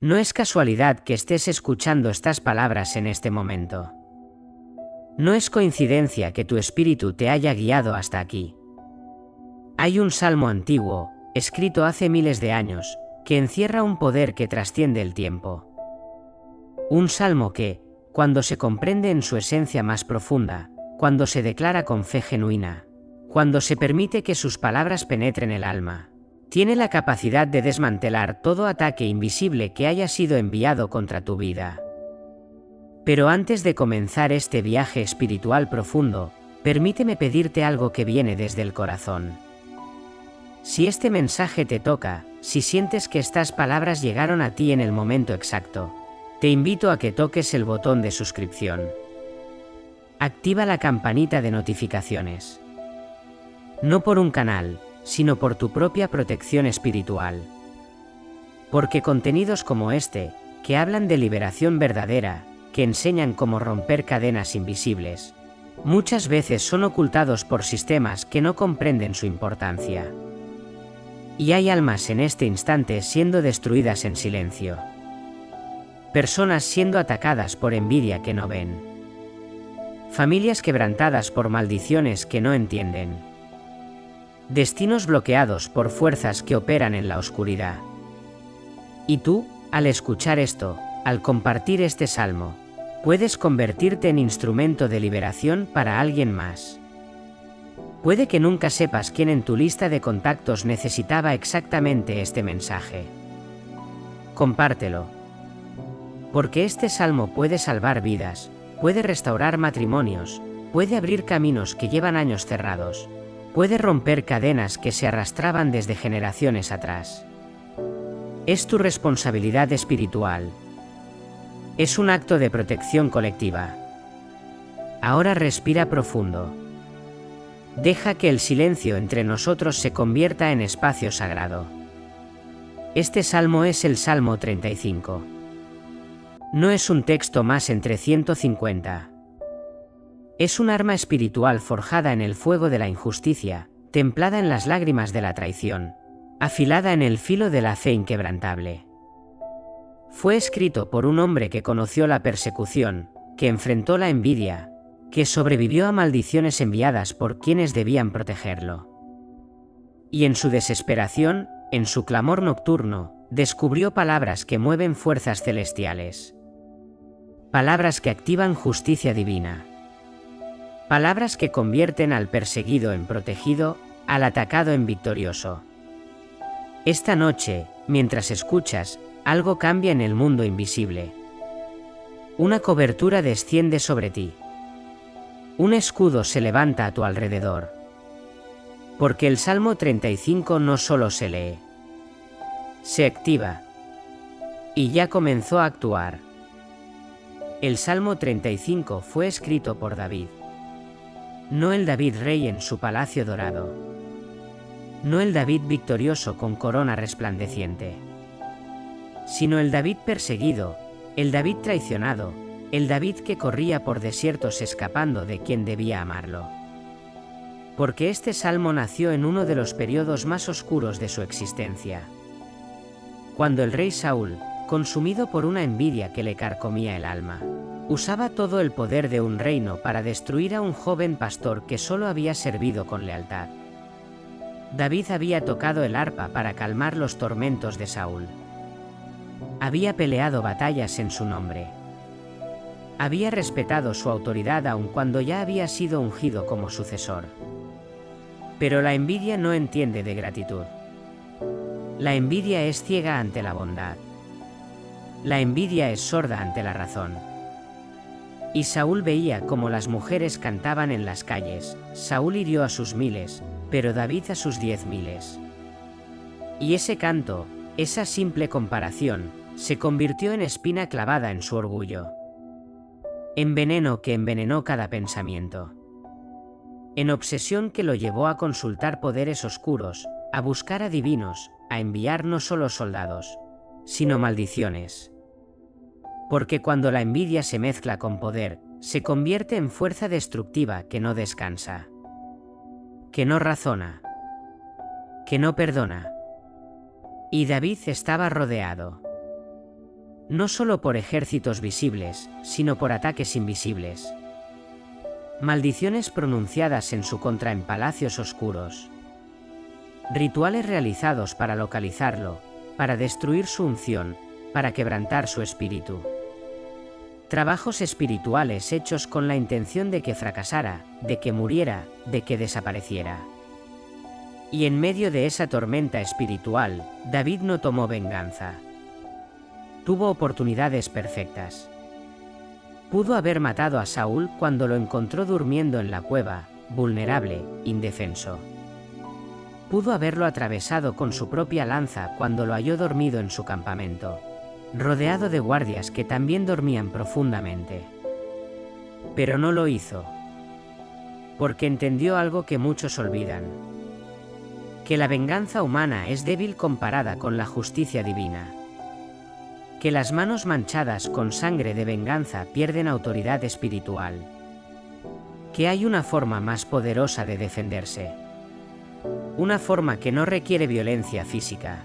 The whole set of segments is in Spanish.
No es casualidad que estés escuchando estas palabras en este momento. No es coincidencia que tu espíritu te haya guiado hasta aquí. Hay un salmo antiguo, escrito hace miles de años, que encierra un poder que trasciende el tiempo. Un salmo que, cuando se comprende en su esencia más profunda, cuando se declara con fe genuina, cuando se permite que sus palabras penetren el alma, tiene la capacidad de desmantelar todo ataque invisible que haya sido enviado contra tu vida. Pero antes de comenzar este viaje espiritual profundo, permíteme pedirte algo que viene desde el corazón. Si este mensaje te toca, si sientes que estas palabras llegaron a ti en el momento exacto, te invito a que toques el botón de suscripción. Activa la campanita de notificaciones. No por un canal, sino por tu propia protección espiritual. Porque contenidos como este, que hablan de liberación verdadera, que enseñan cómo romper cadenas invisibles, muchas veces son ocultados por sistemas que no comprenden su importancia. Y hay almas en este instante siendo destruidas en silencio. Personas siendo atacadas por envidia que no ven. Familias quebrantadas por maldiciones que no entienden. Destinos bloqueados por fuerzas que operan en la oscuridad. Y tú, al escuchar esto, al compartir este salmo, puedes convertirte en instrumento de liberación para alguien más. Puede que nunca sepas quién en tu lista de contactos necesitaba exactamente este mensaje. Compártelo. Porque este salmo puede salvar vidas, puede restaurar matrimonios, puede abrir caminos que llevan años cerrados, puede romper cadenas que se arrastraban desde generaciones atrás. Es tu responsabilidad espiritual. Es un acto de protección colectiva. Ahora respira profundo. Deja que el silencio entre nosotros se convierta en espacio sagrado. Este salmo es el Salmo 35. No es un texto más entre 150. Es un arma espiritual forjada en el fuego de la injusticia, templada en las lágrimas de la traición, afilada en el filo de la fe inquebrantable. Fue escrito por un hombre que conoció la persecución, que enfrentó la envidia, que sobrevivió a maldiciones enviadas por quienes debían protegerlo. Y en su desesperación, en su clamor nocturno, descubrió palabras que mueven fuerzas celestiales. Palabras que activan justicia divina. Palabras que convierten al perseguido en protegido, al atacado en victorioso. Esta noche, mientras escuchas, algo cambia en el mundo invisible. Una cobertura desciende sobre ti. Un escudo se levanta a tu alrededor. Porque el Salmo 35 no solo se lee, se activa. Y ya comenzó a actuar. El Salmo 35 fue escrito por David. No el David rey en su palacio dorado. No el David victorioso con corona resplandeciente. Sino el David perseguido, el David traicionado, el David que corría por desiertos escapando de quien debía amarlo. Porque este salmo nació en uno de los periodos más oscuros de su existencia. Cuando el rey Saúl, consumido por una envidia que le carcomía el alma, usaba todo el poder de un reino para destruir a un joven pastor que solo había servido con lealtad. David había tocado el arpa para calmar los tormentos de Saúl. Había peleado batallas en su nombre. Había respetado su autoridad aun cuando ya había sido ungido como sucesor. Pero la envidia no entiende de gratitud. La envidia es ciega ante la bondad. La envidia es sorda ante la razón. Y Saúl veía cómo las mujeres cantaban en las calles. Saúl hirió a sus miles, pero David a sus 10.000. Y ese canto, esa simple comparación, se convirtió en espina clavada en su orgullo. En veneno que envenenó cada pensamiento. En obsesión que lo llevó a consultar poderes oscuros, a buscar adivinos, a enviar no solo soldados, sino maldiciones. Porque cuando la envidia se mezcla con poder, se convierte en fuerza destructiva que no descansa, que no razona, que no perdona. Y David estaba rodeado. no solo por ejércitos visibles, sino por ataques invisibles. Maldiciones pronunciadas en su contra en palacios oscuros. Rituales realizados para localizarlo, para destruir su unción, para quebrantar su espíritu. Trabajos espirituales hechos con la intención de que fracasara, de que muriera, de que desapareciera. Y en medio de esa tormenta espiritual, David no tomó venganza. Tuvo oportunidades perfectas. Pudo haber matado a Saúl cuando lo encontró durmiendo en la cueva, vulnerable, indefenso. Pudo haberlo atravesado con su propia lanza cuando lo halló dormido en su campamento, rodeado de guardias que también dormían profundamente. Pero no lo hizo. Porque entendió algo que muchos olvidan. Que la venganza humana es débil comparada con la justicia divina. Que las manos manchadas con sangre de venganza pierden autoridad espiritual. Que hay una forma más poderosa de defenderse. Una forma que no requiere violencia física.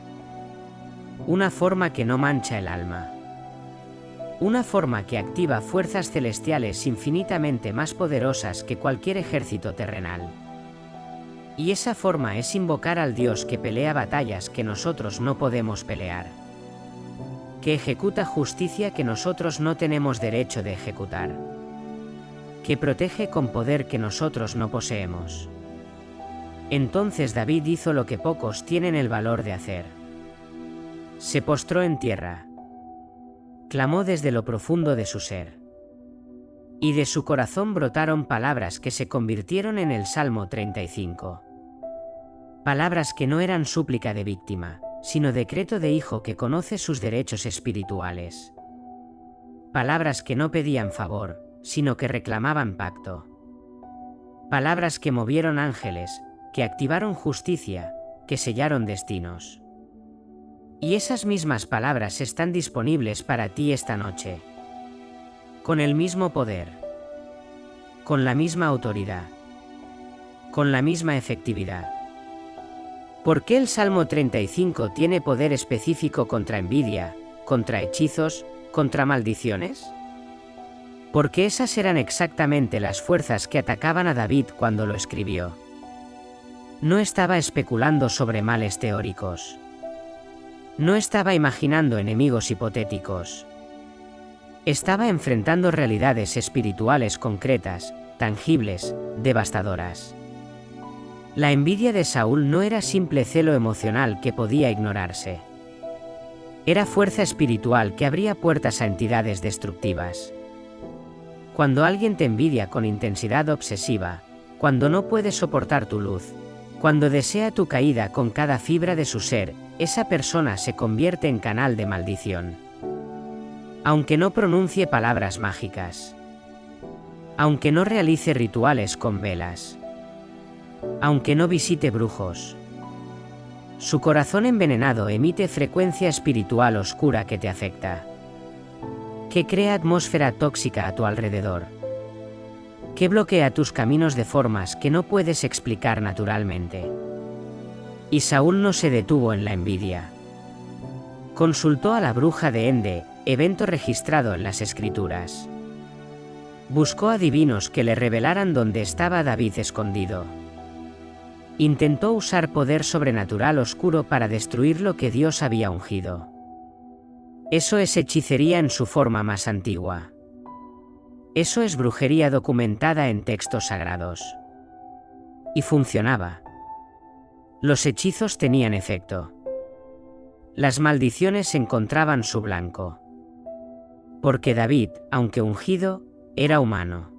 Una forma que no mancha el alma. Una forma que activa fuerzas celestiales infinitamente más poderosas que cualquier ejército terrenal. Y esa forma es invocar al Dios que pelea batallas que nosotros no podemos pelear. Que ejecuta justicia que nosotros no tenemos derecho de ejecutar. Que protege con poder que nosotros no poseemos. Entonces David hizo lo que pocos tienen el valor de hacer. Se postró en tierra. Clamó desde lo profundo de su ser. Y de su corazón brotaron palabras que se convirtieron en el Salmo 35. Palabras que no eran súplica de víctima, sino decreto de hijo que conoce sus derechos espirituales. Palabras que no pedían favor, sino que reclamaban pacto. Palabras que movieron ángeles, que activaron justicia, que sellaron destinos. Y esas mismas palabras están disponibles para ti esta noche. Con el mismo poder. Con la misma autoridad. Con la misma efectividad. ¿Por qué el Salmo 35 tiene poder específico contra envidia, contra hechizos, contra maldiciones? Porque esas eran exactamente las fuerzas que atacaban a David cuando lo escribió. No estaba especulando sobre males teóricos. No estaba imaginando enemigos hipotéticos. Estaba enfrentando realidades espirituales concretas, tangibles, devastadoras. La envidia de Saúl no era simple celo emocional que podía ignorarse. Era fuerza espiritual que abría puertas a entidades destructivas. Cuando alguien te envidia con intensidad obsesiva, cuando no puede soportar tu luz, cuando desea tu caída con cada fibra de su ser, esa persona se convierte en canal de maldición. Aunque no pronuncie palabras mágicas. Aunque no realice rituales con velas. Aunque no visite brujos. Su corazón envenenado emite frecuencia espiritual oscura que te afecta. Que crea atmósfera tóxica a tu alrededor. Que bloquea tus caminos de formas que no puedes explicar naturalmente. Y Saúl no se detuvo en la envidia. Consultó a la bruja de Ende, evento registrado en las Escrituras. Buscó adivinos que le revelaran dónde estaba David escondido. Intentó usar poder sobrenatural oscuro para destruir lo que Dios había ungido. Eso es hechicería en su forma más antigua. Eso es brujería documentada en textos sagrados. Y funcionaba. Los hechizos tenían efecto. Las maldiciones encontraban su blanco. Porque David, aunque ungido, era humano.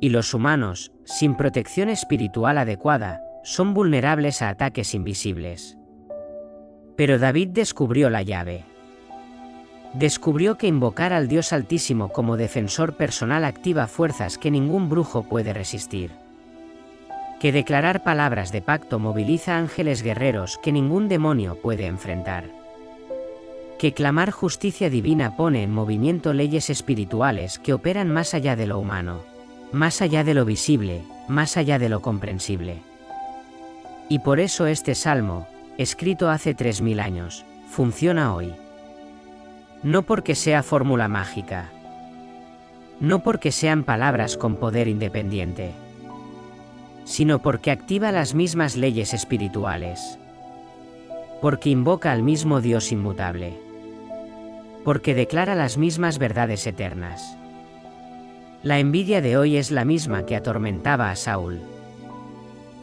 Y los humanos, sin protección espiritual adecuada, son vulnerables a ataques invisibles. Pero David descubrió la llave. Descubrió que invocar al Dios Altísimo como defensor personal activa fuerzas que ningún brujo puede resistir. Que declarar palabras de pacto moviliza ángeles guerreros que ningún demonio puede enfrentar. Que clamar justicia divina pone en movimiento leyes espirituales que operan más allá de lo humano, más allá de lo visible, más allá de lo comprensible. Y por eso este salmo, escrito hace 3000 años, funciona hoy. No porque sea fórmula mágica. No porque sean palabras con poder independiente, sino porque activa las mismas leyes espirituales. Porque invoca al mismo Dios inmutable. Porque declara las mismas verdades eternas. La envidia de hoy es la misma que atormentaba a Saúl.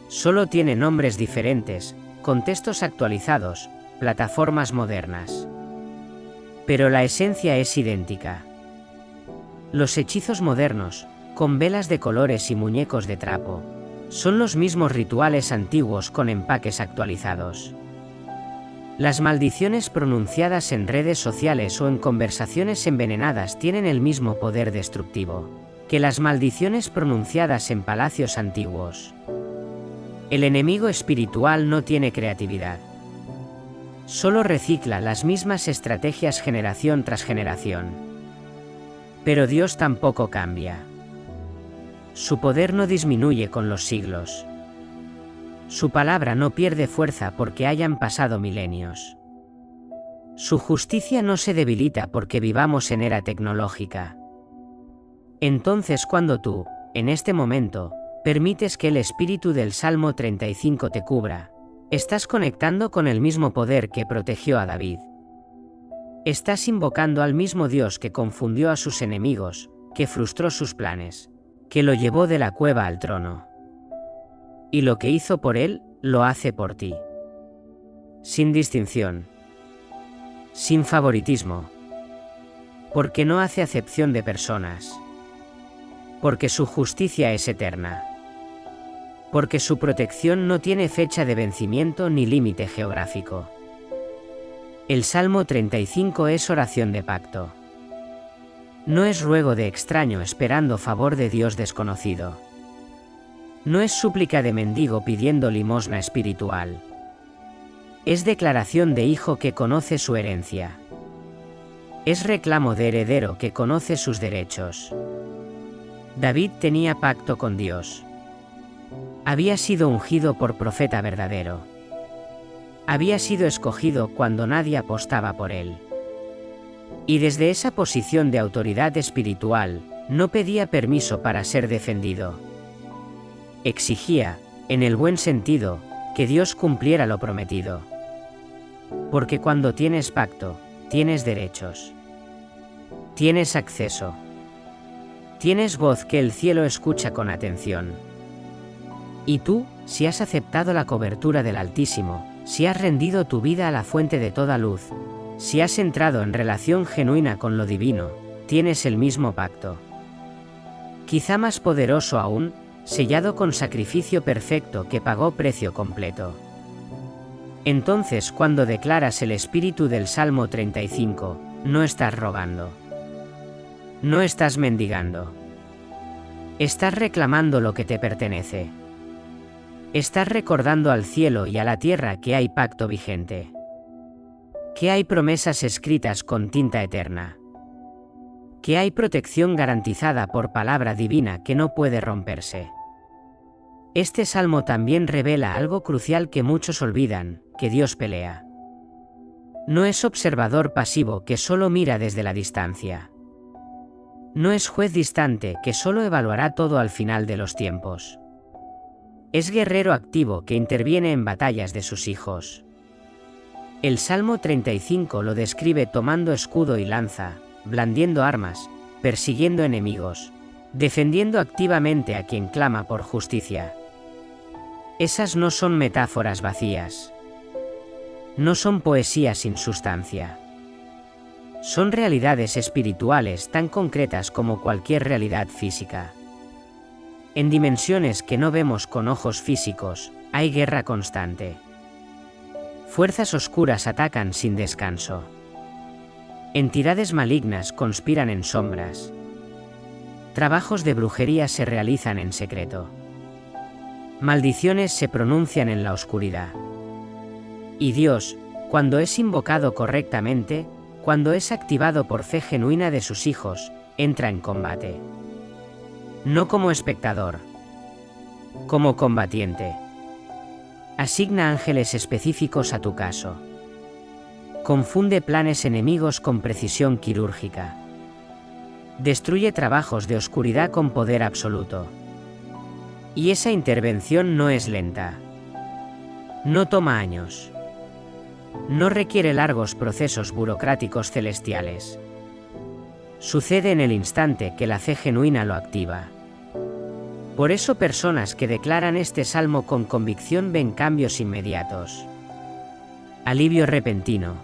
Solo tiene nombres diferentes, contextos actualizados, plataformas modernas. Pero la esencia es idéntica. Los hechizos modernos, con velas de colores y muñecos de trapo, son los mismos rituales antiguos con empaques actualizados. Las maldiciones pronunciadas en redes sociales o en conversaciones envenenadas tienen el mismo poder destructivo que las maldiciones pronunciadas en palacios antiguos. El enemigo espiritual no tiene creatividad. Solo recicla las mismas estrategias generación tras generación. Pero Dios tampoco cambia. Su poder no disminuye con los siglos. Su palabra no pierde fuerza porque hayan pasado milenios. Su justicia no se debilita porque vivamos en era tecnológica. Entonces cuando tú, en este momento, permites que el espíritu del Salmo 35 te cubra, estás conectando con el mismo poder que protegió a David. Estás invocando al mismo Dios que confundió a sus enemigos, que frustró sus planes, que lo llevó de la cueva al trono. Y lo que hizo por él, lo hace por ti. Sin distinción. Sin favoritismo. Porque no hace acepción de personas. Porque su justicia es eterna. Porque su protección no tiene fecha de vencimiento ni límite geográfico. El Salmo 35 es oración de pacto. No es ruego de extraño esperando favor de Dios desconocido. No es súplica de mendigo pidiendo limosna espiritual. Es declaración de hijo que conoce su herencia. Es reclamo de heredero que conoce sus derechos. David tenía pacto con Dios. Había sido ungido por profeta verdadero. Había sido escogido cuando nadie apostaba por él. Y desde esa posición de autoridad espiritual, no pedía permiso para ser defendido. Exigía, en el buen sentido, que Dios cumpliera lo prometido. Porque cuando tienes pacto, tienes derechos. Tienes acceso. Tienes voz que el cielo escucha con atención. Y tú, si has aceptado la cobertura del Altísimo, si has rendido tu vida a la fuente de toda luz, si has entrado en relación genuina con lo divino, tienes el mismo pacto. Quizá más poderoso aún, sellado con sacrificio perfecto que pagó precio completo. Entonces cuando declaras el espíritu del Salmo 35, no estás rogando. No estás mendigando. Estás reclamando lo que te pertenece. Estás recordando al cielo y a la tierra que hay pacto vigente. Que hay promesas escritas con tinta eterna. Que hay protección garantizada por palabra divina que no puede romperse. Este salmo también revela algo crucial que muchos olvidan, que Dios pelea. No es observador pasivo que solo mira desde la distancia. No es juez distante que solo evaluará todo al final de los tiempos. Es guerrero activo que interviene en batallas de sus hijos. El Salmo 35 lo describe tomando escudo y lanza, blandiendo armas, persiguiendo enemigos, defendiendo activamente a quien clama por justicia. Esas no son metáforas vacías. No son poesía sin sustancia. Son realidades espirituales tan concretas como cualquier realidad física. En dimensiones que no vemos con ojos físicos, hay guerra constante. Fuerzas oscuras atacan sin descanso. Entidades malignas conspiran en sombras. Trabajos de brujería se realizan en secreto. Maldiciones se pronuncian en la oscuridad. Y Dios, cuando es invocado correctamente, cuando es activado por fe genuina de sus hijos, entra en combate. No como espectador. Como combatiente. Asigna ángeles específicos a tu caso. Confunde planes enemigos con precisión quirúrgica. Destruye trabajos de oscuridad con poder absoluto. Y esa intervención no es lenta. No toma años. No requiere largos procesos burocráticos celestiales. Sucede en el instante que la fe genuina lo activa. Por eso personas que declaran este salmo con convicción ven cambios inmediatos. Alivio repentino.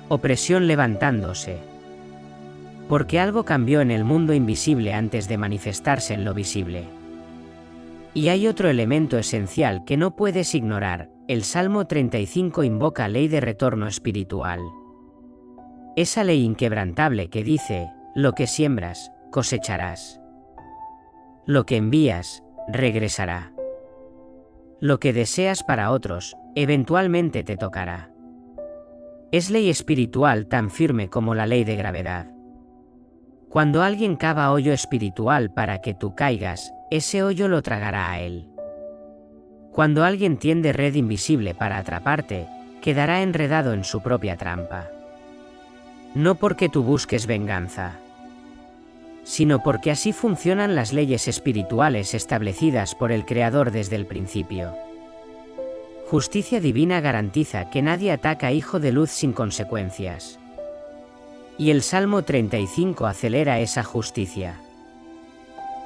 Opresión levantándose. Porque algo cambió en el mundo invisible antes de manifestarse en lo visible. Y hay otro elemento esencial que no puedes ignorar: el Salmo 35 invoca ley de retorno espiritual. Esa ley inquebrantable que dice: lo que siembras, cosecharás. Lo que envías, regresará. Lo que deseas para otros, eventualmente te tocará. Es ley espiritual tan firme como la ley de gravedad. Cuando alguien cava hoyo espiritual para que tú caigas, ese hoyo lo tragará a él. Cuando alguien tiende red invisible para atraparte, quedará enredado en su propia trampa. No porque tú busques venganza, sino porque así funcionan las leyes espirituales establecidas por el Creador desde el principio. Justicia divina garantiza que nadie ataca a hijo de luz sin consecuencias. Y el Salmo 35 acelera esa justicia.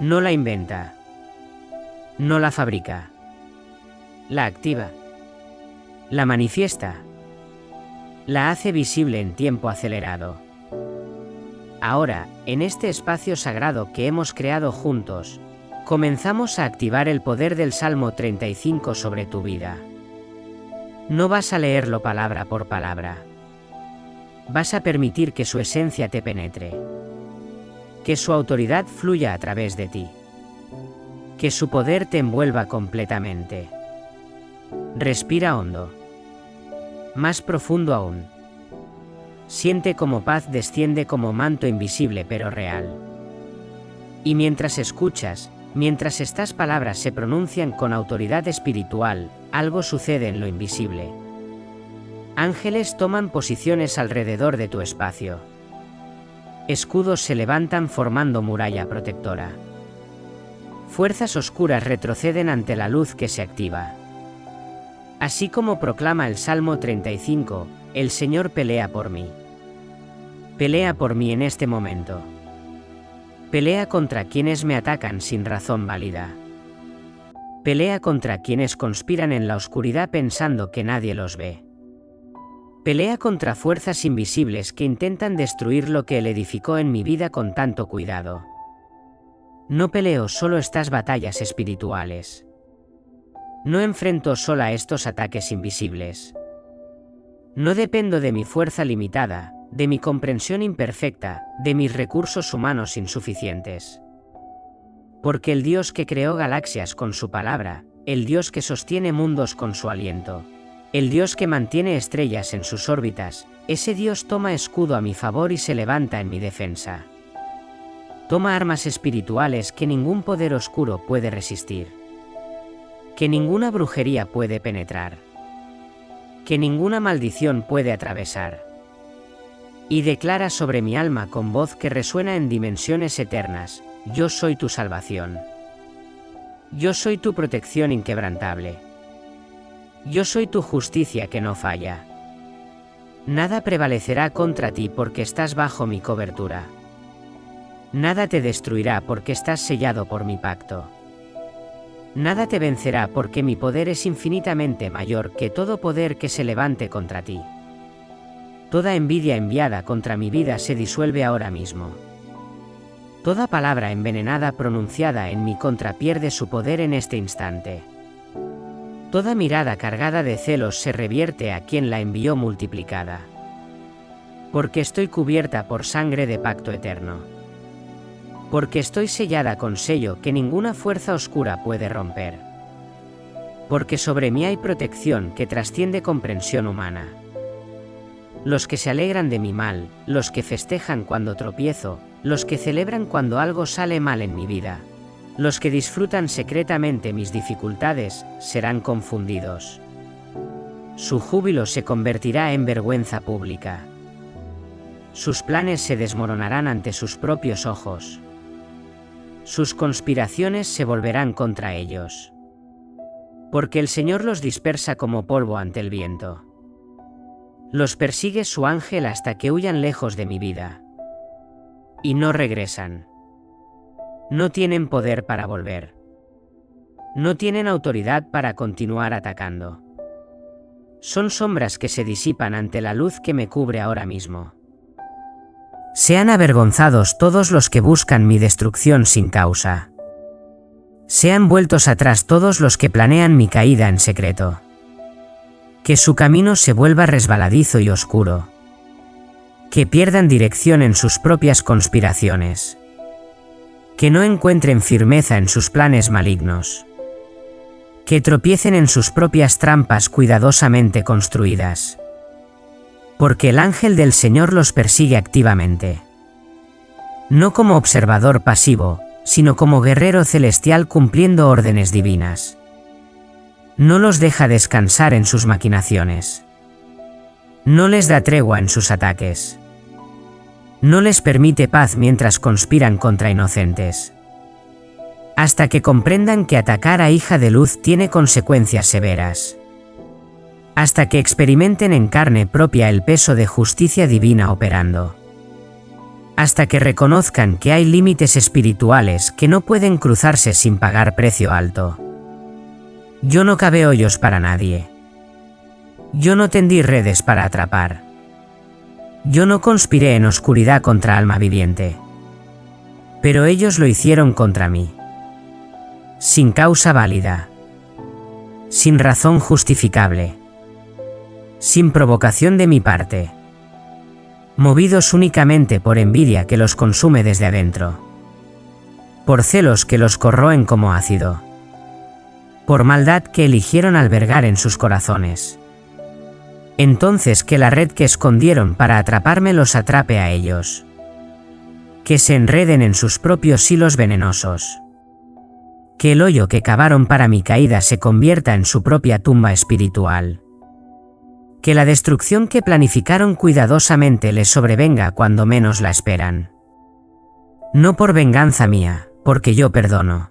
No la inventa. No la fabrica. La activa. La manifiesta. La hace visible en tiempo acelerado. Ahora, en este espacio sagrado que hemos creado juntos, comenzamos a activar el poder del Salmo 35 sobre tu vida. No vas a leerlo palabra por palabra. Vas a permitir que su esencia te penetre. Que su autoridad fluya a través de ti. Que su poder te envuelva completamente. Respira hondo. Más profundo aún. Siente cómo paz desciende como manto invisible pero real. Y mientras escuchas, mientras estas palabras se pronuncian con autoridad espiritual, algo sucede en lo invisible. Ángeles toman posiciones alrededor de tu espacio. Escudos se levantan formando muralla protectora. Fuerzas oscuras retroceden ante la luz que se activa. Así como proclama el Salmo 35, el Señor pelea por mí. Pelea por mí en este momento. Pelea contra quienes me atacan sin razón válida. Pelea contra quienes conspiran en la oscuridad pensando que nadie los ve. Pelea contra fuerzas invisibles que intentan destruir lo que Él edificó en mi vida con tanto cuidado. No peleo solo estas batallas espirituales. No enfrento sola estos ataques invisibles. No dependo de mi fuerza limitada, de mi comprensión imperfecta, de mis recursos humanos insuficientes. Porque el Dios que creó galaxias con su palabra, el Dios que sostiene mundos con su aliento, el Dios que mantiene estrellas en sus órbitas, ese Dios toma escudo a mi favor y se levanta en mi defensa. Toma armas espirituales que ningún poder oscuro puede resistir. Que ninguna brujería puede penetrar. Que ninguna maldición puede atravesar. Y declara sobre mi alma con voz que resuena en dimensiones eternas: yo soy tu salvación. Yo soy tu protección inquebrantable. Yo soy tu justicia que no falla. Nada prevalecerá contra ti porque estás bajo mi cobertura. Nada te destruirá porque estás sellado por mi pacto. Nada te vencerá porque mi poder es infinitamente mayor que todo poder que se levante contra ti. Toda envidia enviada contra mi vida se disuelve ahora mismo. Toda palabra envenenada pronunciada en mi contra pierde su poder en este instante. Toda mirada cargada de celos se revierte a quien la envió multiplicada. Porque estoy cubierta por sangre de pacto eterno. Porque estoy sellada con sello que ninguna fuerza oscura puede romper. Porque sobre mí hay protección que trasciende comprensión humana. Los que se alegran de mi mal, los que festejan cuando tropiezo, los que celebran cuando algo sale mal en mi vida, los que disfrutan secretamente mis dificultades, serán confundidos. Su júbilo se convertirá en vergüenza pública. Sus planes se desmoronarán ante sus propios ojos. Sus conspiraciones se volverán contra ellos. Porque el Señor los dispersa como polvo ante el viento. Los persigue su ángel hasta que huyan lejos de mi vida. Y no regresan. No tienen poder para volver. No tienen autoridad para continuar atacando. Son sombras que se disipan ante la luz que me cubre ahora mismo. Sean avergonzados todos los que buscan mi destrucción sin causa. Sean vueltos atrás todos los que planean mi caída en secreto. Que su camino se vuelva resbaladizo y oscuro. Que pierdan dirección en sus propias conspiraciones. Que no encuentren firmeza en sus planes malignos. Que tropiecen en sus propias trampas cuidadosamente construidas. Porque el ángel del Señor los persigue activamente. No como observador pasivo, sino como guerrero celestial cumpliendo órdenes divinas. No los deja descansar en sus maquinaciones. No les da tregua en sus ataques. No les permite paz mientras conspiran contra inocentes. Hasta que comprendan que atacar a hija de luz tiene consecuencias severas. Hasta que experimenten en carne propia el peso de justicia divina operando. Hasta que reconozcan que hay límites espirituales que no pueden cruzarse sin pagar precio alto. Yo no cavé hoyos para nadie. Yo no tendí redes para atrapar. Yo no conspiré en oscuridad contra alma viviente. Pero ellos lo hicieron contra mí. Sin causa válida. Sin razón justificable. Sin provocación de mi parte. Movidos únicamente por envidia que los consume desde adentro. Por celos que los corroen como ácido. Por maldad que eligieron albergar en sus corazones. Entonces que la red que escondieron para atraparme los atrape a ellos. Que se enreden en sus propios hilos venenosos. Que el hoyo que cavaron para mi caída se convierta en su propia tumba espiritual. Que la destrucción que planificaron cuidadosamente les sobrevenga cuando menos la esperan. No por venganza mía, porque yo perdono.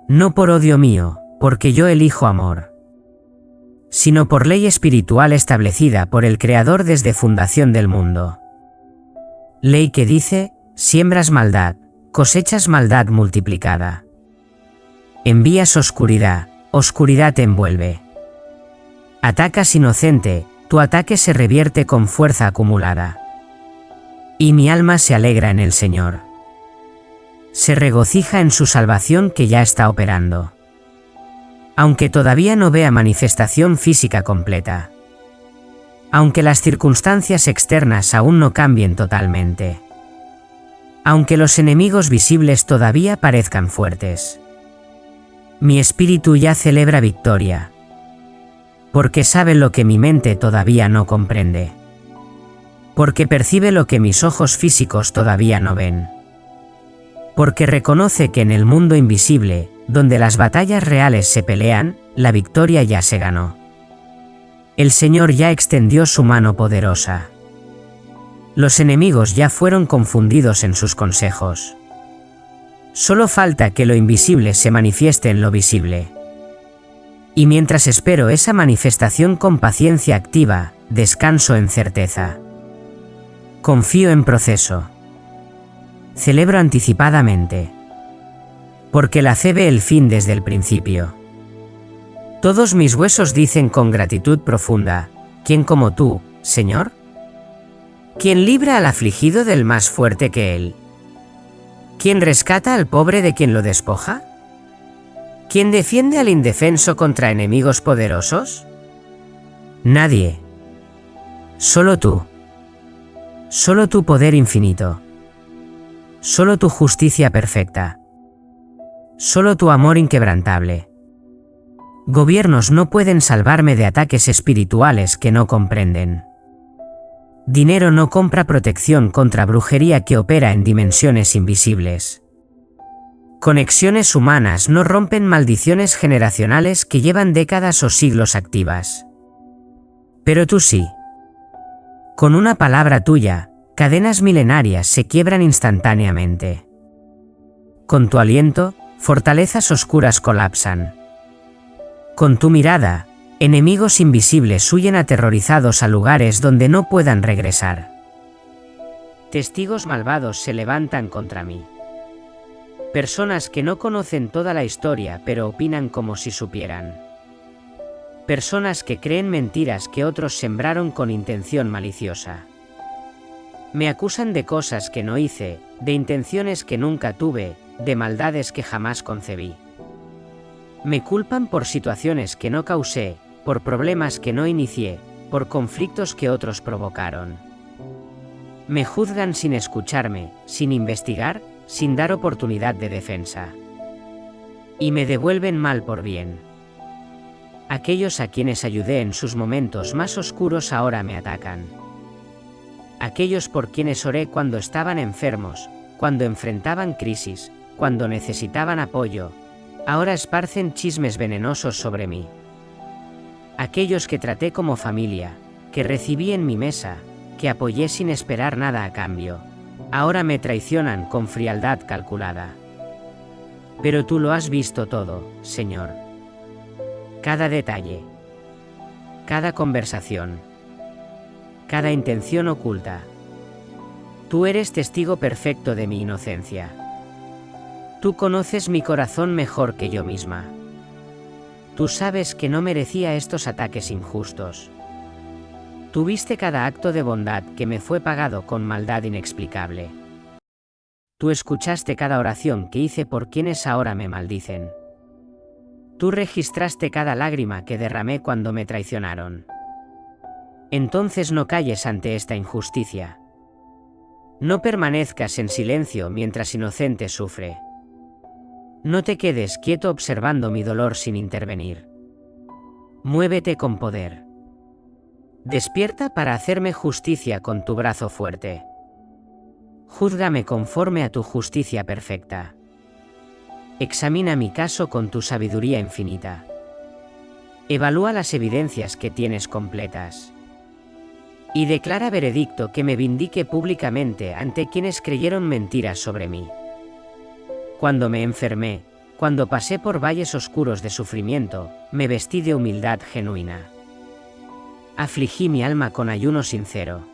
No por odio mío, porque yo elijo amor. Sino por ley espiritual establecida por el Creador desde fundación del mundo. Ley que dice, siembras maldad, cosechas maldad multiplicada. Envías oscuridad, oscuridad te envuelve. Atacas inocente, tu ataque se revierte con fuerza acumulada. Y mi alma se alegra en el Señor. Se regocija en su salvación que ya está operando. Aunque todavía no vea manifestación física completa. Aunque las circunstancias externas aún no cambien totalmente. Aunque los enemigos visibles todavía parezcan fuertes. Mi espíritu ya celebra victoria. Porque sabe lo que mi mente todavía no comprende. Porque percibe lo que mis ojos físicos todavía no ven. Porque reconoce que en el mundo invisible, donde las batallas reales se pelean, la victoria ya se ganó. El Señor ya extendió su mano poderosa. Los enemigos ya fueron confundidos en sus consejos. Solo falta que lo invisible se manifieste en lo visible. Y mientras espero esa manifestación con paciencia activa, descanso en certeza. Confío en proceso. Celebro anticipadamente. Porque la fe ve el fin desde el principio. Todos mis huesos dicen con gratitud profunda, ¿quién como tú, Señor? ¿Quién libra al afligido del más fuerte que él? ¿Quién rescata al pobre de quien lo despoja? ¿Quién defiende al indefenso contra enemigos poderosos? Nadie. Solo tú. Solo tu poder infinito. Solo tu justicia perfecta. Solo tu amor inquebrantable. Gobiernos no pueden salvarme de ataques espirituales que no comprenden. Dinero no compra protección contra brujería que opera en dimensiones invisibles. Conexiones humanas no rompen maldiciones generacionales que llevan décadas o siglos activas. Pero tú sí. Con una palabra tuya, cadenas milenarias se quiebran instantáneamente. Con tu aliento, fortalezas oscuras colapsan. Con tu mirada, enemigos invisibles huyen aterrorizados a lugares donde no puedan regresar. Testigos malvados se levantan contra mí. Personas que no conocen toda la historia pero opinan como si supieran. Personas que creen mentiras que otros sembraron con intención maliciosa. Me acusan de cosas que no hice, de intenciones que nunca tuve, de maldades que jamás concebí. Me culpan por situaciones que no causé, por problemas que no inicié, por conflictos que otros provocaron. Me juzgan sin escucharme, sin investigar, sin dar oportunidad de defensa. Y me devuelven mal por bien. Aquellos a quienes ayudé en sus momentos más oscuros ahora me atacan. Aquellos por quienes oré cuando estaban enfermos, cuando enfrentaban crisis, cuando necesitaban apoyo, ahora esparcen chismes venenosos sobre mí. Aquellos que traté como familia, que recibí en mi mesa, que apoyé sin esperar nada a cambio, ahora me traicionan con frialdad calculada. Pero tú lo has visto todo, Señor. Cada detalle, cada conversación, cada intención oculta. Tú eres testigo perfecto de mi inocencia. Tú conoces mi corazón mejor que yo misma. Tú sabes que no merecía estos ataques injustos. Tú viste cada acto de bondad que me fue pagado con maldad inexplicable. Tú escuchaste cada oración que hice por quienes ahora me maldicen. Tú registraste cada lágrima que derramé cuando me traicionaron. Entonces no calles ante esta injusticia. No permanezcas en silencio mientras inocente sufre. No te quedes quieto observando mi dolor sin intervenir. Muévete con poder. Despierta para hacerme justicia con tu brazo fuerte. Júzgame conforme a tu justicia perfecta. Examina mi caso con tu sabiduría infinita. Evalúa las evidencias que tienes completas. Y declara veredicto que me vindique públicamente ante quienes creyeron mentiras sobre mí. Cuando me enfermé, cuando pasé por valles oscuros de sufrimiento, me vestí de humildad genuina. Afligí mi alma con ayuno sincero.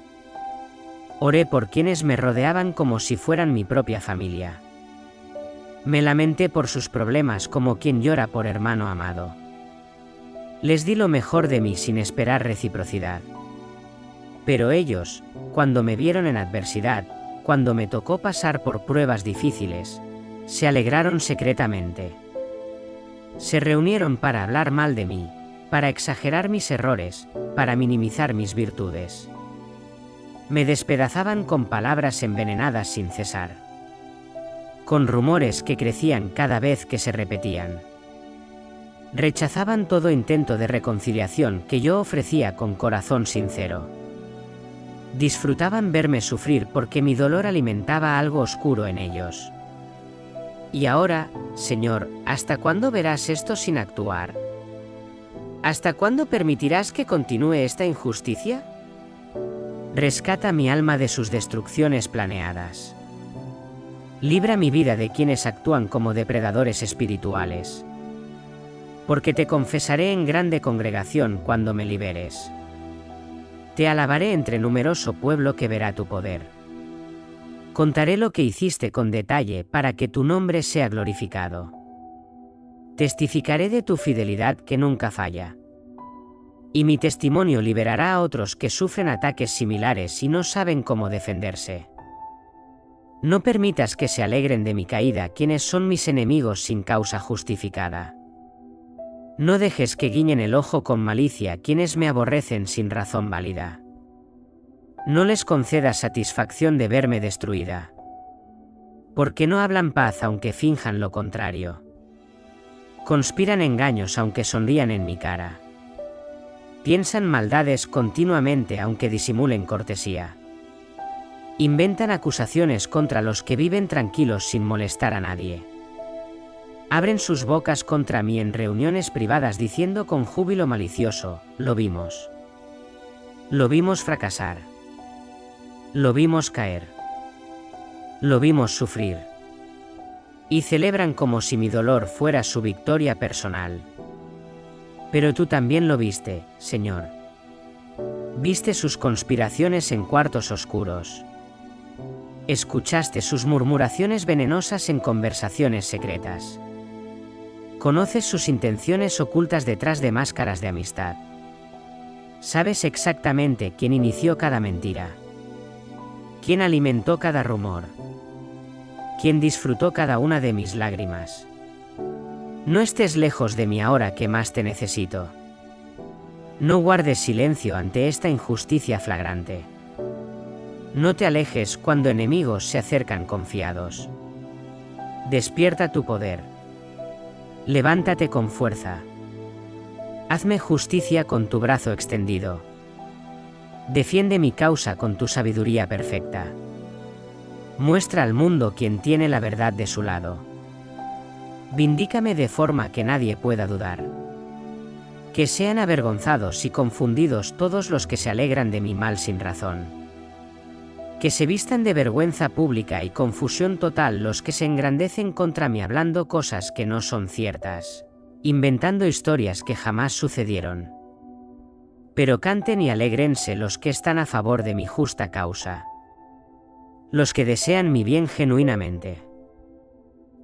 Oré por quienes me rodeaban como si fueran mi propia familia. Me lamenté por sus problemas como quien llora por hermano amado. Les di lo mejor de mí sin esperar reciprocidad. Pero ellos, cuando me vieron en adversidad, cuando me tocó pasar por pruebas difíciles, se alegraron secretamente. Se reunieron para hablar mal de mí, para exagerar mis errores, para minimizar mis virtudes. Me despedazaban con palabras envenenadas sin cesar, con rumores que crecían cada vez que se repetían. Rechazaban todo intento de reconciliación que yo ofrecía con corazón sincero. Disfrutaban verme sufrir porque mi dolor alimentaba algo oscuro en ellos. Y ahora, Señor, ¿hasta cuándo verás esto sin actuar? ¿Hasta cuándo permitirás que continúe esta injusticia? Rescata mi alma de sus destrucciones planeadas. Libra mi vida de quienes actúan como depredadores espirituales. Porque te confesaré en grande congregación cuando me liberes. Te alabaré entre numeroso pueblo que verá tu poder. Contaré lo que hiciste con detalle para que tu nombre sea glorificado. Testificaré de tu fidelidad que nunca falla. Y mi testimonio liberará a otros que sufren ataques similares y no saben cómo defenderse. No permitas que se alegren de mi caída quienes son mis enemigos sin causa justificada. No dejes que guiñen el ojo con malicia quienes me aborrecen sin razón válida. No les concedas satisfacción de verme destruida. Porque no hablan paz aunque finjan lo contrario. Conspiran engaños aunque sonrían en mi cara. Piensan maldades continuamente aunque disimulen cortesía. Inventan acusaciones contra los que viven tranquilos sin molestar a nadie. Abren sus bocas contra mí en reuniones privadas diciendo con júbilo malicioso, lo vimos. Lo vimos fracasar. Lo vimos caer. Lo vimos sufrir. Y celebran como si mi dolor fuera su victoria personal. Pero tú también lo viste, Señor. Viste sus conspiraciones en cuartos oscuros. Escuchaste sus murmuraciones venenosas en conversaciones secretas. Conoces sus intenciones ocultas detrás de máscaras de amistad. Sabes exactamente quién inició cada mentira. Quién alimentó cada rumor. Quién disfrutó cada una de mis lágrimas. No estés lejos de mí ahora que más te necesito. No guardes silencio ante esta injusticia flagrante. No te alejes cuando enemigos se acercan confiados. Despierta tu poder. Levántate con fuerza. Hazme justicia con tu brazo extendido. Defiende mi causa con tu sabiduría perfecta. Muestra al mundo quien tiene la verdad de su lado. Vindícame de forma que nadie pueda dudar. Que sean avergonzados y confundidos todos los que se alegran de mi mal sin razón. Que se vistan de vergüenza pública y confusión total los que se engrandecen contra mí hablando cosas que no son ciertas, inventando historias que jamás sucedieron. Pero canten y alégrense los que están a favor de mi justa causa. Los que desean mi bien genuinamente.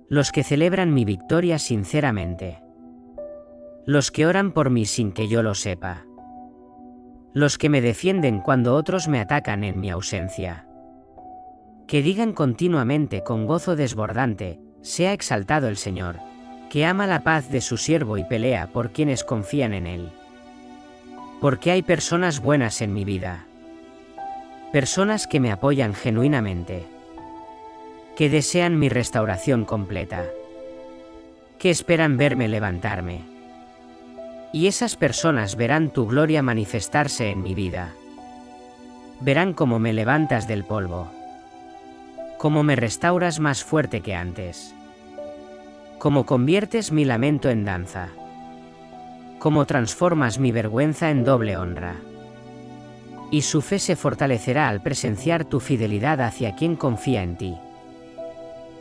Los que celebran mi victoria sinceramente. Los que oran por mí sin que yo lo sepa. Los que me defienden cuando otros me atacan en mi ausencia. Que digan continuamente con gozo desbordante, sea exaltado el Señor, que ama la paz de su siervo y pelea por quienes confían en él. Porque hay personas buenas en mi vida. Personas que me apoyan genuinamente. Que desean mi restauración completa. Que esperan verme levantarme. Y esas personas verán tu gloria manifestarse en mi vida. Verán cómo me levantas del polvo. Cómo me restauras más fuerte que antes. Cómo conviertes mi lamento en danza. Cómo transformas mi vergüenza en doble honra. Y su fe se fortalecerá al presenciar tu fidelidad hacia quien confía en ti.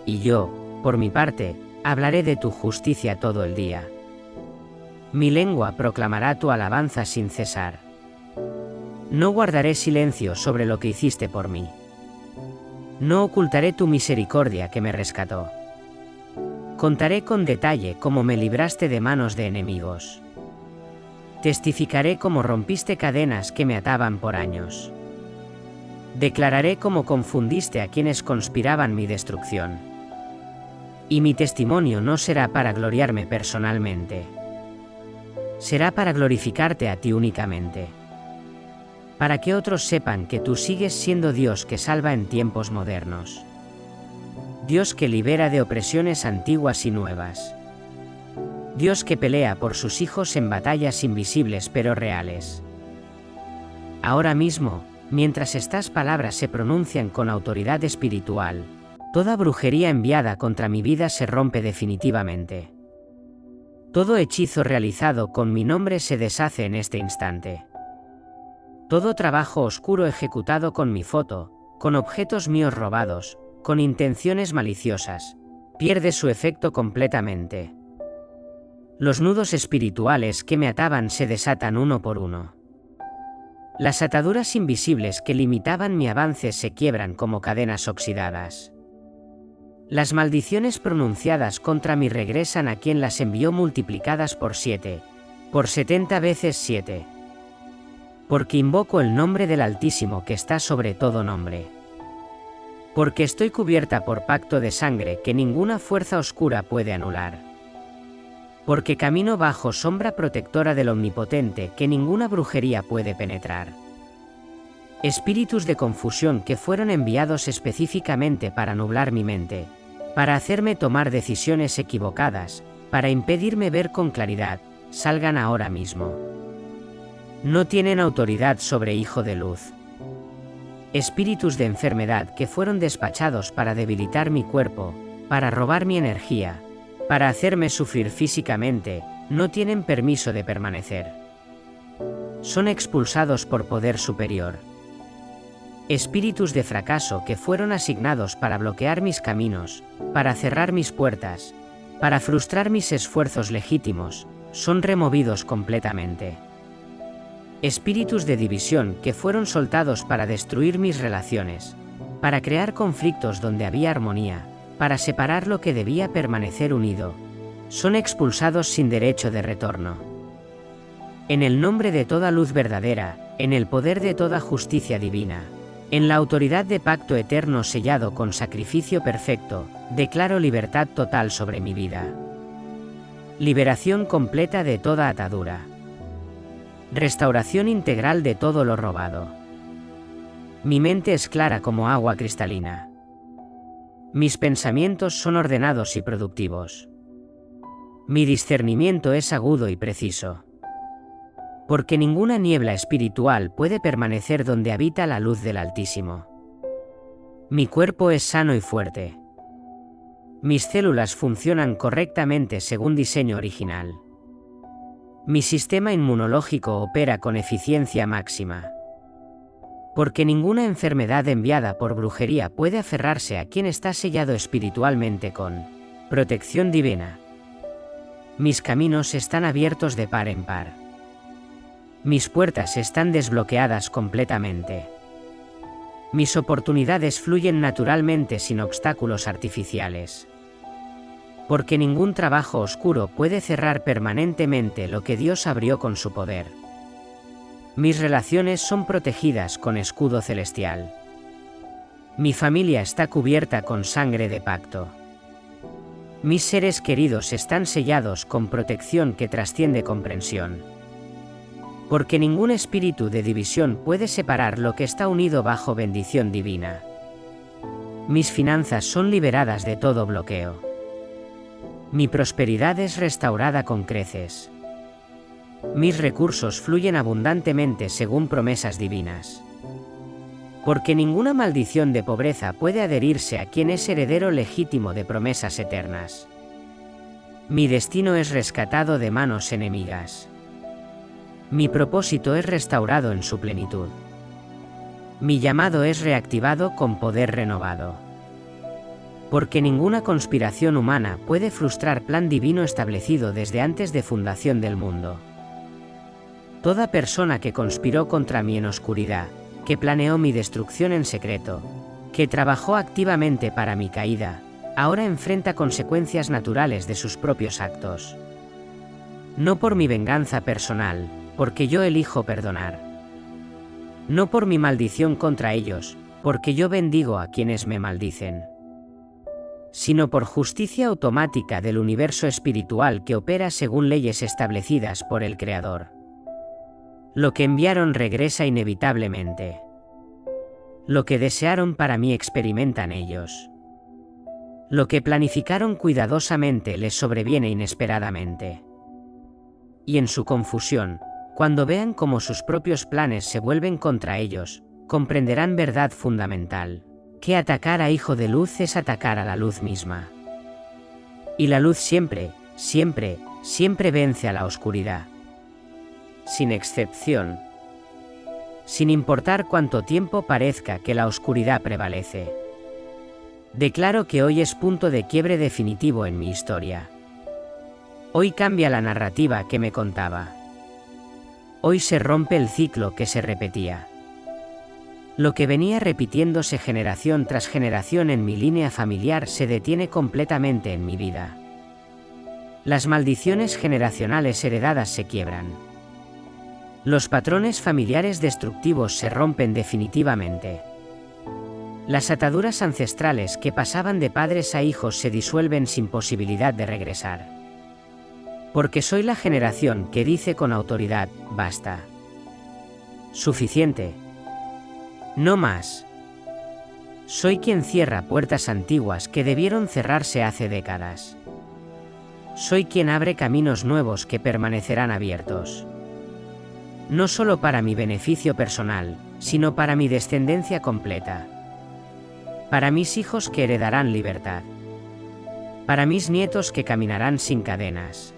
Y yo, por mi parte, hablaré de tu justicia todo el día. Mi lengua proclamará tu alabanza sin cesar. No guardaré silencio sobre lo que hiciste por mí. No ocultaré tu misericordia que me rescató. Contaré con detalle cómo me libraste de manos de enemigos. Testificaré cómo rompiste cadenas que me ataban por años. Declararé cómo confundiste a quienes conspiraban mi destrucción. Y mi testimonio no será para gloriarme personalmente. Será para glorificarte a ti únicamente. Para que otros sepan que tú sigues siendo Dios que salva en tiempos modernos. Dios que libera de opresiones antiguas y nuevas. Dios que pelea por sus hijos en batallas invisibles pero reales. Ahora mismo, mientras estas palabras se pronuncian con autoridad espiritual, toda brujería enviada contra mi vida se rompe definitivamente. Todo hechizo realizado con mi nombre se deshace en este instante. Todo trabajo oscuro ejecutado con mi foto, con objetos míos robados, con intenciones maliciosas, pierde su efecto completamente. Los nudos espirituales que me ataban se desatan uno por uno. Las ataduras invisibles que limitaban mi avance se quiebran como cadenas oxidadas. Las maldiciones pronunciadas contra mí regresan a quien las envió multiplicadas por 7, por 70 veces 7. Porque invoco el nombre del Altísimo que está sobre todo nombre. Porque estoy cubierta por pacto de sangre que ninguna fuerza oscura puede anular. Porque camino bajo sombra protectora del Omnipotente que ninguna brujería puede penetrar. Espíritus de confusión que fueron enviados específicamente para nublar mi mente, para hacerme tomar decisiones equivocadas, para impedirme ver con claridad, salgan ahora mismo. No tienen autoridad sobre Hijo de Luz. Espíritus de enfermedad que fueron despachados para debilitar mi cuerpo, para robar mi energía, para hacerme sufrir físicamente, no tienen permiso de permanecer. son expulsados por poder superior. Espíritus de fracaso que fueron asignados para bloquear mis caminos, para cerrar mis puertas, para frustrar mis esfuerzos legítimos, son removidos completamente. Espíritus de división que fueron soltados para destruir mis relaciones, para crear conflictos donde había armonía, para separar lo que debía permanecer unido, son expulsados sin derecho de retorno. En el nombre de toda luz verdadera, en el poder de toda justicia divina, en la autoridad de pacto eterno sellado con sacrificio perfecto, declaro libertad total sobre mi vida. Liberación completa de toda atadura. Restauración integral de todo lo robado. Mi mente es clara como agua cristalina. Mis pensamientos son ordenados y productivos. Mi discernimiento es agudo y preciso. Porque ninguna niebla espiritual puede permanecer donde habita la luz del Altísimo. Mi cuerpo es sano y fuerte. Mis células funcionan correctamente según diseño original. Mi sistema inmunológico opera con eficiencia máxima. Porque ninguna enfermedad enviada por brujería puede aferrarse a quien está sellado espiritualmente con protección divina. Mis caminos están abiertos de par en par. Mis puertas están desbloqueadas completamente. Mis oportunidades fluyen naturalmente sin obstáculos artificiales. Porque ningún trabajo oscuro puede cerrar permanentemente lo que Dios abrió con su poder. Mis relaciones son protegidas con escudo celestial. Mi familia está cubierta con sangre de pacto. Mis seres queridos están sellados con protección que trasciende comprensión. Porque ningún espíritu de división puede separar lo que está unido bajo bendición divina. Mis finanzas son liberadas de todo bloqueo. Mi prosperidad es restaurada con creces. Mis recursos fluyen abundantemente según promesas divinas. Porque ninguna maldición de pobreza puede adherirse a quien es heredero legítimo de promesas eternas. Mi destino es rescatado de manos enemigas. Mi propósito es restaurado en su plenitud. Mi llamado es reactivado con poder renovado. Porque ninguna conspiración humana puede frustrar plan divino establecido desde antes de fundación del mundo. Toda persona que conspiró contra mí en oscuridad, que planeó mi destrucción en secreto, que trabajó activamente para mi caída, ahora enfrenta consecuencias naturales de sus propios actos. No por mi venganza personal, porque yo elijo perdonar. No por mi maldición contra ellos, porque yo bendigo a quienes me maldicen. Sino por justicia automática del universo espiritual que opera según leyes establecidas por el Creador. Lo que enviaron regresa inevitablemente. Lo que desearon para mí experimentan ellos. Lo que planificaron cuidadosamente les sobreviene inesperadamente. Y en su confusión, cuando vean cómo sus propios planes se vuelven contra ellos, comprenderán verdad fundamental. Que atacar a hijo de luz es atacar a la luz misma. Y la luz siempre, siempre, siempre vence a la oscuridad. Sin excepción. Sin importar cuánto tiempo parezca que la oscuridad prevalece. Declaro que hoy es punto de quiebre definitivo en mi historia. Hoy cambia la narrativa que me contaba. Hoy se rompe el ciclo que se repetía. Lo que venía repitiéndose generación tras generación en mi línea familiar se detiene completamente en mi vida. Las maldiciones generacionales heredadas se quiebran. Los patrones familiares destructivos se rompen definitivamente. Las ataduras ancestrales que pasaban de padres a hijos se disuelven sin posibilidad de regresar. Porque soy la generación que dice con autoridad, basta. Suficiente. No más. Soy quien cierra puertas antiguas que debieron cerrarse hace décadas. Soy quien abre caminos nuevos que permanecerán abiertos. No solo para mi beneficio personal, sino para mi descendencia completa. Para mis hijos que heredarán libertad. Para mis nietos que caminarán sin cadenas.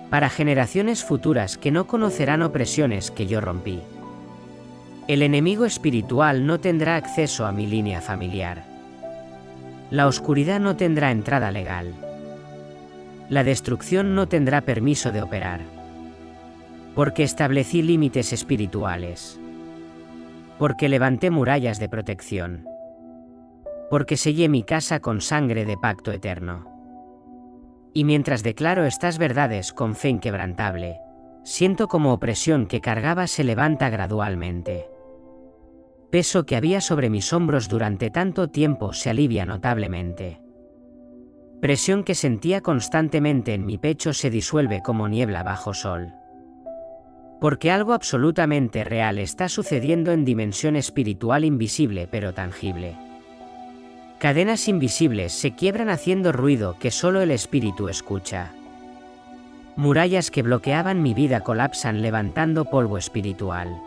para generaciones futuras que no conocerán opresiones que yo rompí. El enemigo espiritual no tendrá acceso a mi línea familiar. La oscuridad no tendrá entrada legal. La destrucción no tendrá permiso de operar. Porque establecí límites espirituales. Porque levanté murallas de protección. Porque sellé mi casa con sangre de pacto eterno. Y mientras declaro estas verdades con fe inquebrantable, siento como opresión que cargaba se levanta gradualmente. Peso que había sobre mis hombros durante tanto tiempo se alivia notablemente. Presión que sentía constantemente en mi pecho se disuelve como niebla bajo sol. Porque algo absolutamente real está sucediendo en dimensión espiritual invisible pero tangible. Cadenas invisibles se quiebran haciendo ruido que solo el espíritu escucha. Murallas que bloqueaban mi vida colapsan levantando polvo espiritual.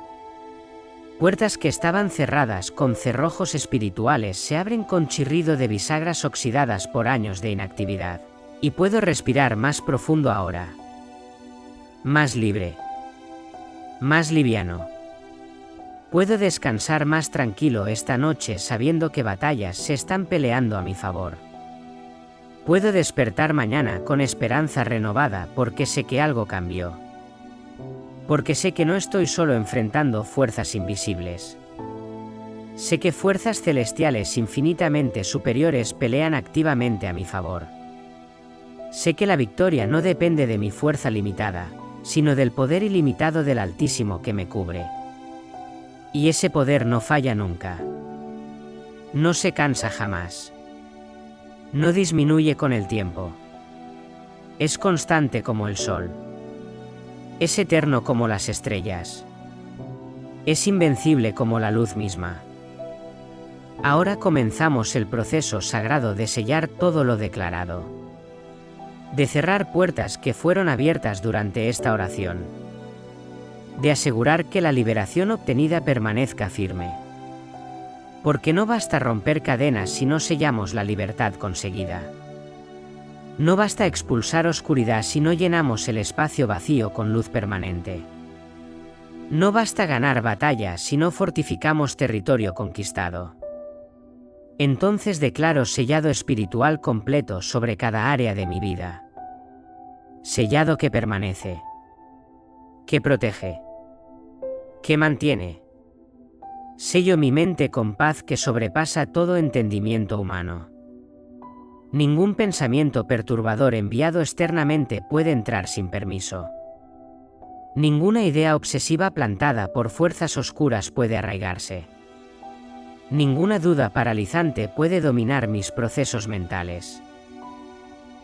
Puertas que estaban cerradas con cerrojos espirituales se abren con chirrido de bisagras oxidadas por años de inactividad. Y puedo respirar más profundo ahora. Más libre. Más liviano. Puedo descansar más tranquilo esta noche sabiendo que batallas se están peleando a mi favor. Puedo despertar mañana con esperanza renovada porque sé que algo cambió. Porque sé que no estoy solo enfrentando fuerzas invisibles. Sé que fuerzas celestiales infinitamente superiores pelean activamente a mi favor. Sé que la victoria no depende de mi fuerza limitada, sino del poder ilimitado del Altísimo que me cubre. Y ese poder no falla nunca. No se cansa jamás. No disminuye con el tiempo. Es constante como el sol. Es eterno como las estrellas. Es invencible como la luz misma. Ahora comenzamos el proceso sagrado de sellar todo lo declarado. De cerrar puertas que fueron abiertas durante esta oración. De asegurar que la liberación obtenida permanezca firme. Porque no basta romper cadenas si no sellamos la libertad conseguida. No basta expulsar oscuridad si no llenamos el espacio vacío con luz permanente. No basta ganar batallas si no fortificamos territorio conquistado. Entonces declaro sellado espiritual completo sobre cada área de mi vida. Sellado que permanece. Que protege. Que mantiene. Sello mi mente con paz que sobrepasa todo entendimiento humano. Ningún pensamiento perturbador enviado externamente puede entrar sin permiso. Ninguna idea obsesiva plantada por fuerzas oscuras puede arraigarse. Ninguna duda paralizante puede dominar mis procesos mentales.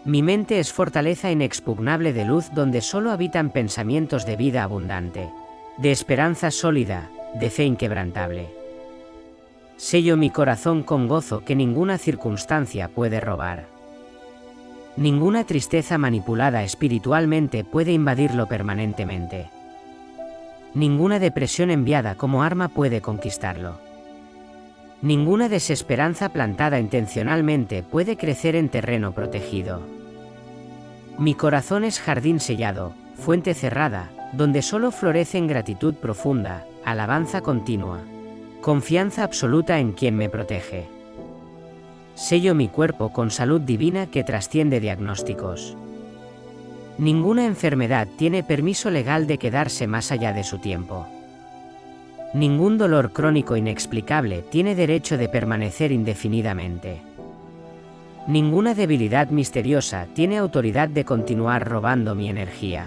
Mi mente es fortaleza inexpugnable de luz donde solo habitan pensamientos de vida abundante, de esperanza sólida, de fe inquebrantable. Sello mi corazón con gozo que ninguna circunstancia puede robar. Ninguna tristeza manipulada espiritualmente puede invadirlo permanentemente. Ninguna depresión enviada como arma puede conquistarlo. Ninguna desesperanza plantada intencionalmente puede crecer en terreno protegido. Mi corazón es jardín sellado, fuente cerrada, donde solo florecen gratitud profunda, alabanza continua, confianza absoluta en quien me protege. Sello mi cuerpo con salud divina que trasciende diagnósticos. Ninguna enfermedad tiene permiso legal de quedarse más allá de su tiempo. Ningún dolor crónico inexplicable tiene derecho de permanecer indefinidamente. Ninguna debilidad misteriosa tiene autoridad de continuar robando mi energía.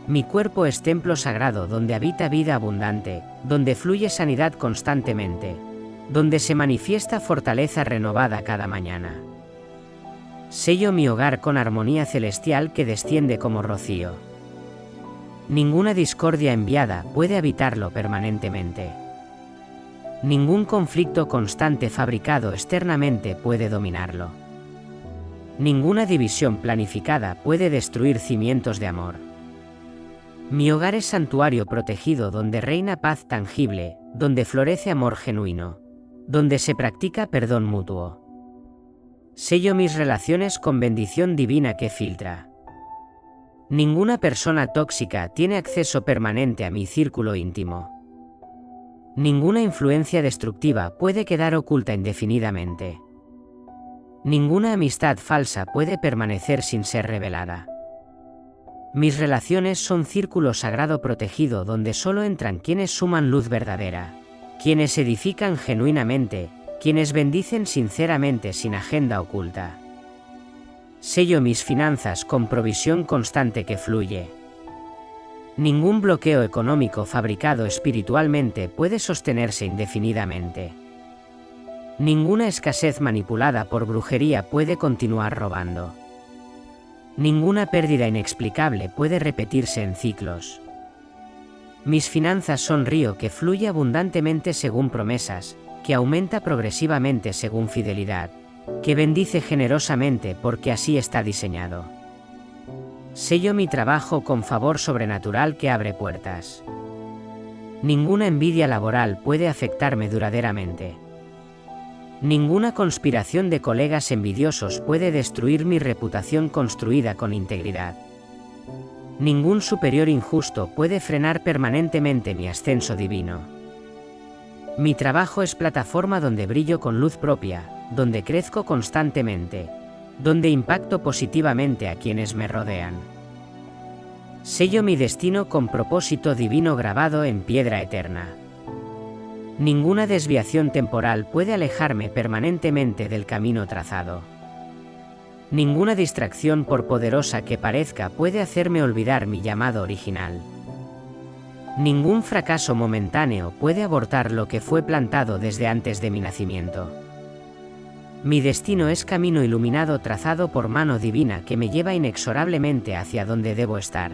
Mi cuerpo es templo sagrado donde habita vida abundante, donde fluye sanidad constantemente, donde se manifiesta fortaleza renovada cada mañana. Sello mi hogar con armonía celestial que desciende como rocío. Ninguna discordia enviada puede habitarlo permanentemente. Ningún conflicto constante fabricado externamente puede dominarlo. Ninguna división planificada puede destruir cimientos de amor. Mi hogar es santuario protegido donde reina paz tangible, donde florece amor genuino, donde se practica perdón mutuo. Sello mis relaciones con bendición divina que filtra. Ninguna persona tóxica tiene acceso permanente a mi círculo íntimo. Ninguna influencia destructiva puede quedar oculta indefinidamente. Ninguna amistad falsa puede permanecer sin ser revelada. Mis relaciones son círculo sagrado protegido donde solo entran quienes suman luz verdadera, quienes edifican genuinamente, quienes bendicen sinceramente sin agenda oculta. Sello mis finanzas con provisión constante que fluye. Ningún bloqueo económico fabricado espiritualmente puede sostenerse indefinidamente. Ninguna escasez manipulada por brujería puede continuar robando. Ninguna pérdida inexplicable puede repetirse en ciclos. Mis finanzas son río que fluye abundantemente según promesas, que aumenta progresivamente según fidelidad, que bendice generosamente porque así está diseñado. Sello mi trabajo con favor sobrenatural que abre puertas. Ninguna envidia laboral puede afectarme duraderamente. Ninguna conspiración de colegas envidiosos puede destruir mi reputación construida con integridad. Ningún superior injusto puede frenar permanentemente mi ascenso divino. Mi trabajo es plataforma donde brillo con luz propia, donde crezco constantemente, donde impacto positivamente a quienes me rodean. Sello mi destino con propósito divino grabado en piedra eterna. Ninguna desviación temporal puede alejarme permanentemente del camino trazado. Ninguna distracción por poderosa que parezca puede hacerme olvidar mi llamado original. Ningún fracaso momentáneo puede abortar lo que fue plantado desde antes de mi nacimiento. Mi destino es camino iluminado trazado por mano divina que me lleva inexorablemente hacia donde debo estar,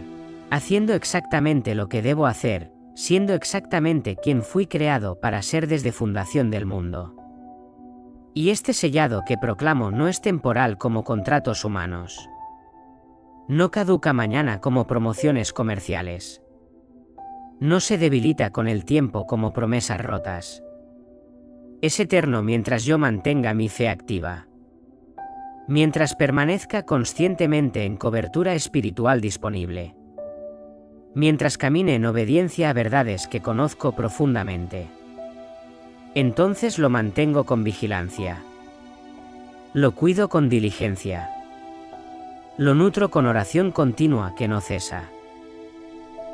haciendo exactamente lo que debo hacer, siendo exactamente quien fui creado para ser desde fundación del mundo. Y este sellado que proclamo no es temporal como contratos humanos. No caduca mañana como promociones comerciales. No se debilita con el tiempo como promesas rotas. Es eterno mientras yo mantenga mi fe activa. Mientras permanezca conscientemente en cobertura espiritual disponible. Mientras camine en obediencia a verdades que conozco profundamente. Entonces lo mantengo con vigilancia. Lo cuido con diligencia. Lo nutro con oración continua que no cesa.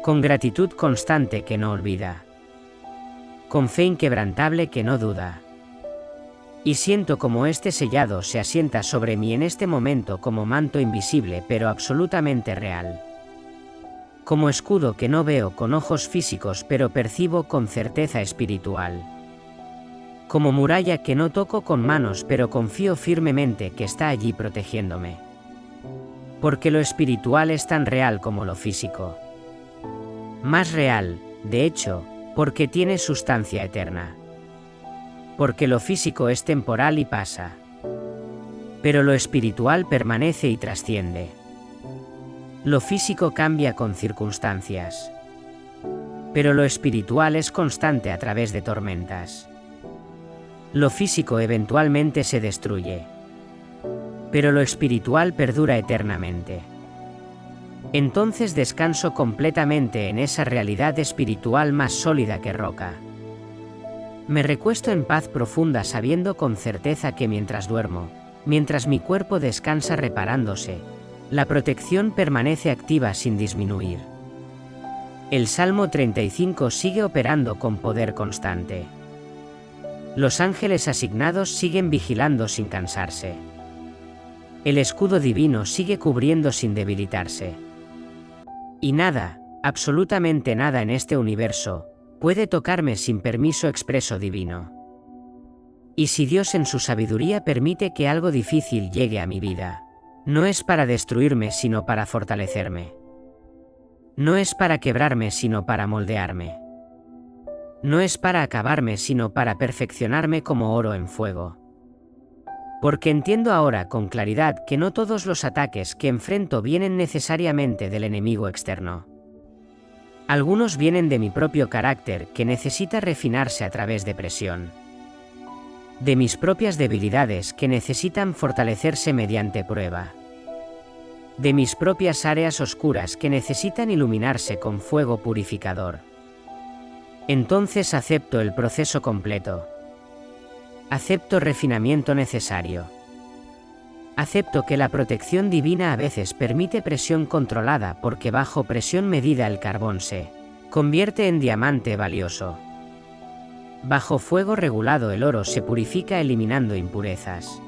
Con gratitud constante que no olvida. Con fe inquebrantable que no duda. Y siento como este sellado se asienta sobre mí en este momento como manto invisible pero absolutamente real. Como escudo que no veo con ojos físicos pero percibo con certeza espiritual. Como muralla que no toco con manos pero confío firmemente que está allí protegiéndome. Porque lo espiritual es tan real como lo físico. Más real, de hecho, porque tiene sustancia eterna. Porque lo físico es temporal y pasa. Pero lo espiritual permanece y trasciende. Lo físico cambia con circunstancias. Pero lo espiritual es constante a través de tormentas. Lo físico eventualmente se destruye. Pero lo espiritual perdura eternamente. Entonces descanso completamente en esa realidad espiritual más sólida que roca. Me recuesto en paz profunda sabiendo con certeza que mientras duermo, mientras mi cuerpo descansa reparándose, la protección permanece activa sin disminuir. El Salmo 35 sigue operando con poder constante. Los ángeles asignados siguen vigilando sin cansarse. El escudo divino sigue cubriendo sin debilitarse. Y nada, absolutamente nada en este universo, puede tocarme sin permiso expreso divino. Y si Dios en su sabiduría permite que algo difícil llegue a mi vida, no es para destruirme sino para fortalecerme. No es para quebrarme sino para moldearme. No es para acabarme sino para perfeccionarme como oro en fuego. Porque entiendo ahora con claridad que no todos los ataques que enfrento vienen necesariamente del enemigo externo. Algunos vienen de mi propio carácter que necesita refinarse a través de presión. De mis propias debilidades que necesitan fortalecerse mediante prueba. de mis propias áreas oscuras que necesitan iluminarse con fuego purificador. Entonces acepto el proceso completo. Acepto refinamiento necesario. Acepto que la protección divina a veces permite presión controlada porque bajo presión medida el carbón se convierte en diamante valioso. Bajo fuego regulado el oro se purifica eliminando impurezas.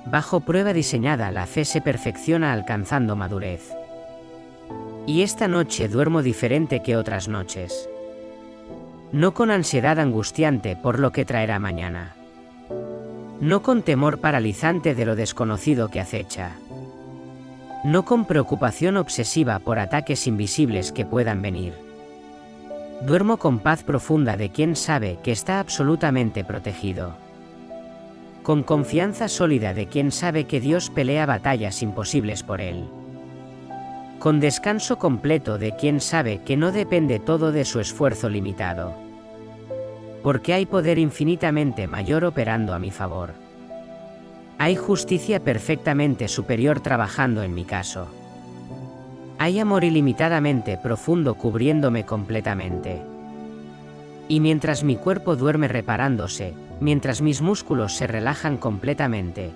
Bajo prueba diseñada la fe se perfecciona alcanzando madurez. Y esta noche duermo diferente que otras noches. No con ansiedad angustiante por lo que traerá mañana. No con temor paralizante de lo desconocido que acecha. No con preocupación obsesiva por ataques invisibles que puedan venir. Duermo con paz profunda de quien sabe que está absolutamente protegido. Con confianza sólida de quien sabe que Dios pelea batallas imposibles por él. Con descanso completo de quien sabe que no depende todo de su esfuerzo limitado. Porque hay poder infinitamente mayor operando a mi favor. Hay justicia perfectamente superior trabajando en mi caso. Hay amor ilimitadamente profundo cubriéndome completamente. Y mientras mi cuerpo duerme reparándose, mientras mis músculos se relajan completamente,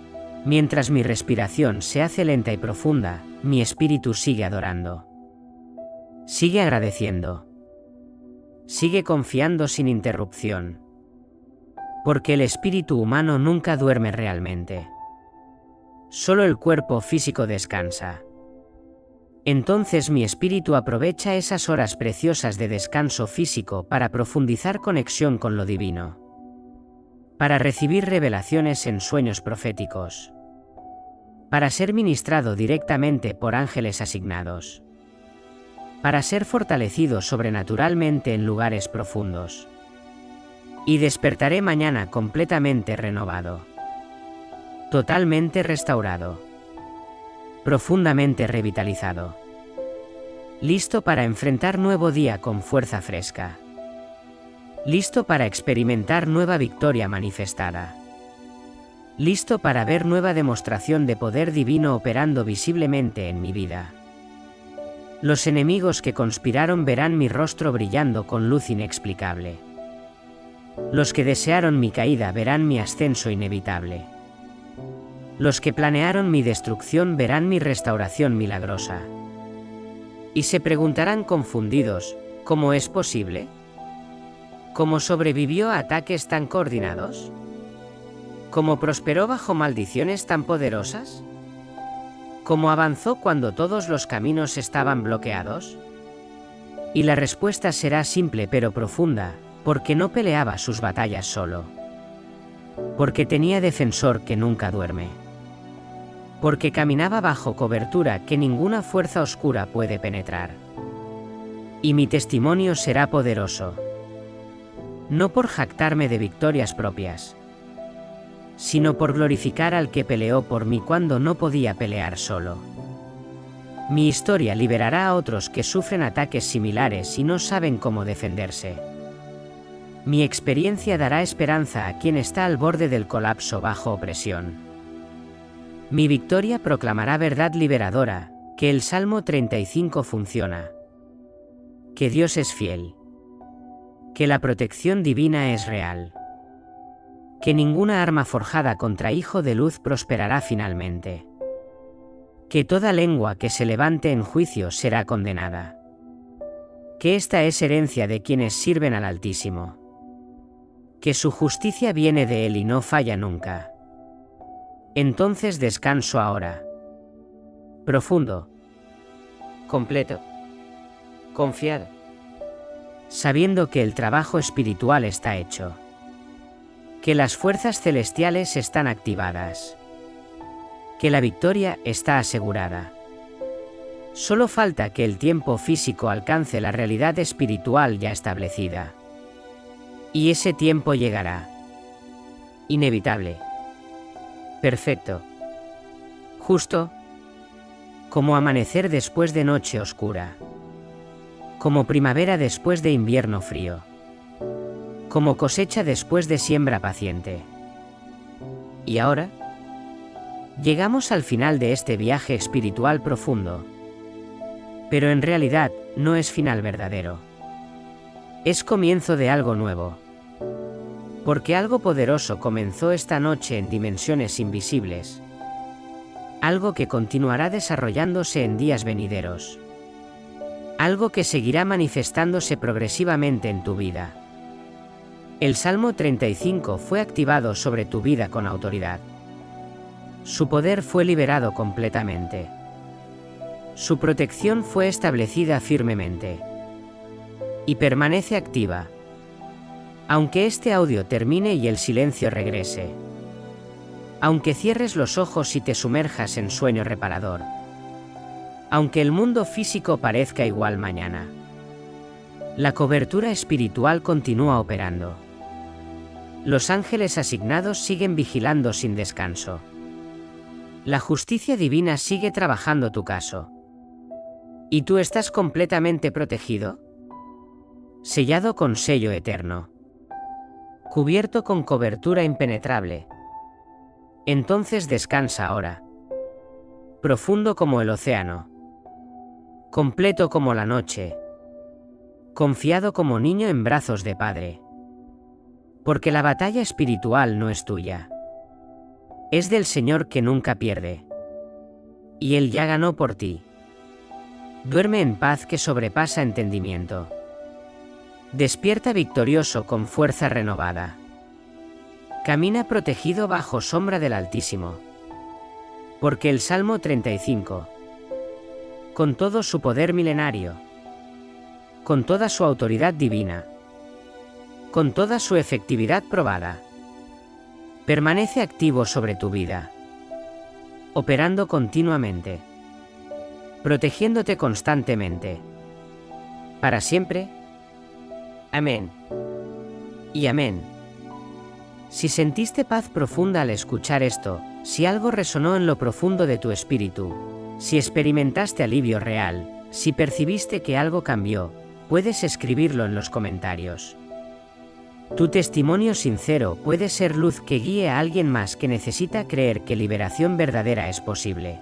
mientras mi respiración se hace lenta y profunda, mi espíritu sigue adorando. Sigue agradeciendo. Sigue confiando sin interrupción. Porque el espíritu humano nunca duerme realmente. Solo el cuerpo físico descansa. Entonces mi espíritu aprovecha esas horas preciosas de descanso físico para profundizar conexión con lo divino. Para recibir revelaciones en sueños proféticos. Para ser ministrado directamente por ángeles asignados. Para ser fortalecido sobrenaturalmente en lugares profundos. Y despertaré mañana completamente renovado. Totalmente restaurado. Profundamente revitalizado. Listo para enfrentar nuevo día con fuerza fresca. Listo para experimentar nueva victoria manifestada. Listo para ver nueva demostración de poder divino operando visiblemente en mi vida. Los enemigos que conspiraron verán mi rostro brillando con luz inexplicable. Los que desearon mi caída verán mi ascenso inevitable. Los que planearon mi destrucción verán mi restauración milagrosa. Y se preguntarán confundidos, ¿cómo es posible? ¿Cómo sobrevivió a ataques tan coordinados? ¿Cómo prosperó bajo maldiciones tan poderosas? ¿Cómo avanzó cuando todos los caminos estaban bloqueados? Y la respuesta será simple pero profunda, porque no peleaba sus batallas solo. Porque tenía defensor que nunca duerme. Porque caminaba bajo cobertura que ninguna fuerza oscura puede penetrar. Y mi testimonio será poderoso. No por jactarme de victorias propias, sino por glorificar al que peleó por mí cuando no podía pelear solo. Mi historia liberará a otros que sufren ataques similares y no saben cómo defenderse. Mi experiencia dará esperanza a quien está al borde del colapso bajo opresión. Mi victoria proclamará verdad liberadora, que el Salmo 35 funciona. Que Dios es fiel. Que la protección divina es real. Que ninguna arma forjada contra Hijo de Luz prosperará finalmente. Que toda lengua que se levante en juicio será condenada. Que esta es herencia de quienes sirven al Altísimo. Que su justicia viene de Él y no falla nunca. Entonces descanso ahora. Profundo. Completo. Confiado. Sabiendo que el trabajo espiritual está hecho. Que las fuerzas celestiales están activadas. Que la victoria está asegurada. Solo falta que el tiempo físico alcance la realidad espiritual ya establecida. Y ese tiempo llegará. Inevitable. Perfecto. Justo. Como amanecer después de noche oscura. Como primavera después de invierno frío. Como cosecha después de siembra paciente. ¿Y ahora? Llegamos al final de este viaje espiritual profundo. Pero en realidad, no es final verdadero. Es comienzo de algo nuevo. Porque algo poderoso comenzó esta noche en dimensiones invisibles. Algo que continuará desarrollándose en días venideros. Algo que seguirá manifestándose progresivamente en tu vida. El Salmo 35 fue activado sobre tu vida con autoridad. Su poder fue liberado completamente. Su protección fue establecida firmemente. Y permanece activa. Aunque este audio termine y el silencio regrese. Aunque cierres los ojos y te sumerjas en sueño reparador. Aunque el mundo físico parezca igual mañana. La cobertura espiritual continúa operando. Los ángeles asignados siguen vigilando sin descanso. La justicia divina sigue trabajando tu caso. ¿Y tú estás completamente protegido? Sellado con sello eterno. Cubierto con cobertura impenetrable. Entonces descansa ahora. Profundo como el océano. Completo como la noche. Confiado como niño en brazos de padre. Porque la batalla espiritual no es tuya. Es del Señor que nunca pierde. Y Él ya ganó por ti. Duerme en paz que sobrepasa entendimiento. Despierta victorioso con fuerza renovada. Camina protegido bajo sombra del Altísimo. Porque el Salmo 35, con todo su poder milenario, con toda su autoridad divina, con toda su efectividad probada, permanece activo sobre tu vida, operando continuamente, protegiéndote constantemente, para siempre. Amén. Y amén. Si sentiste paz profunda al escuchar esto, si algo resonó en lo profundo de tu espíritu, si experimentaste alivio real, si percibiste que algo cambió, puedes escribirlo en los comentarios. Tu testimonio sincero puede ser luz que guíe a alguien más que necesita creer que liberación verdadera es posible.